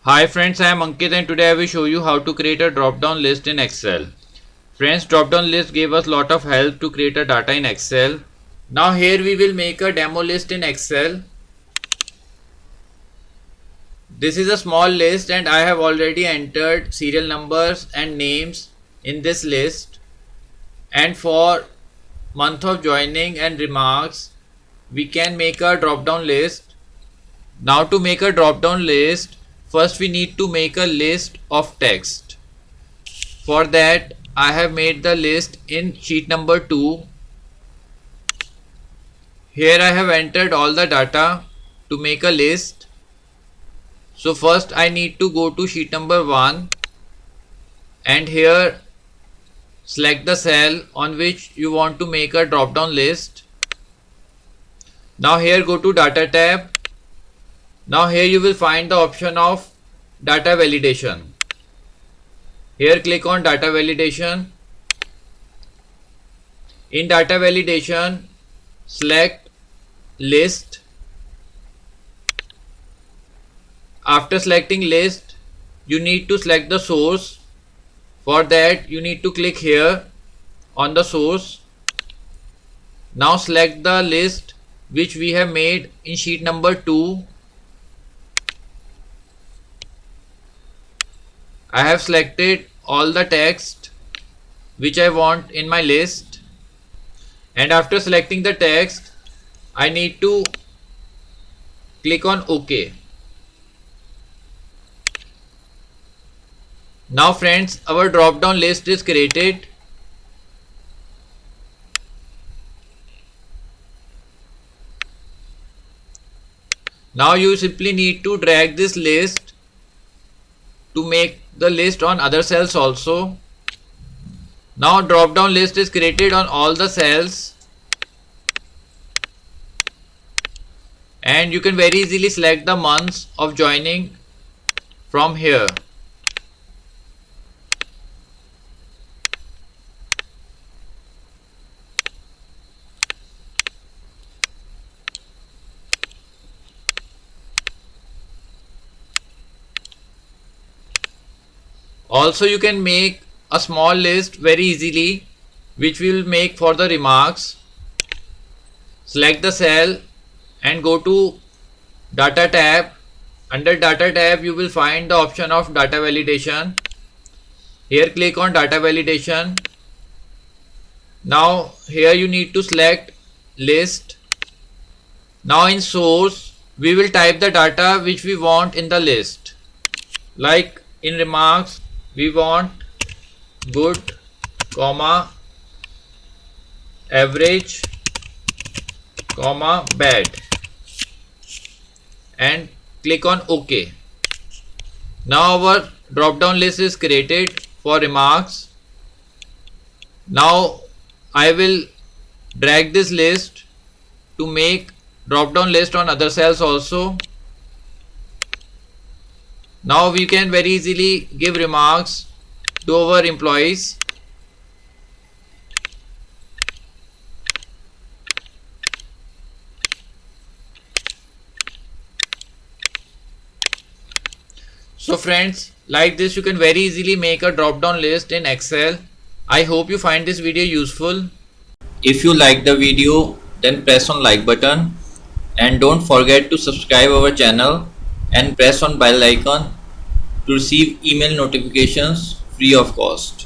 Hi friends, I am Ankit and today I will show you how to create a drop-down list in Excel. Friends, drop-down list gave us lot of help to create a data in Excel. Now here we will make a demo list in Excel. This is a small list and I have already entered serial numbers and names in this list. And for month of joining and remarks, we can make a drop-down list. Now to make a drop-down list, first we need to make a list of text. For that, I have made the list in sheet number 2. Here I have entered all the data to make a list. So first I need to go to sheet number 1 and here select the cell on which you want to make a drop down list. Now here go to data tab. Now here you will find the option of data validation. Here click on data validation. In data validation, select list. After selecting list, you need to select the source. For that, you need to click here on the source. Now select the list which we have made in sheet number 2. I have selected all the text which I want in my list, and after selecting the text I need to click on OK. Now friends, our drop down list is created. Now you simply need to drag this list to make the list on other cells also. Now drop down list is created on all the cells and you can very easily select the months of joining from here. Also you can make a small list very easily which we will make for the remarks. Select the cell and go to data tab. Under data tab you will find the option of data validation. Here click on data validation. Now here you need to select list. Now in source we will type the data which we want in the list. Like in remarks we want good, comma, average, comma, bad, and click on OK. Now our drop down list is created for remarks. Now I will drag this list to make drop down list on other cells also. Now we can very easily give remarks to our employees. So friends, like this you can very easily make a drop down list in Excel. I hope you find this video useful. If you like the video, then press on like button and don't forget to subscribe our channel and press on bell icon to receive email notifications free of cost.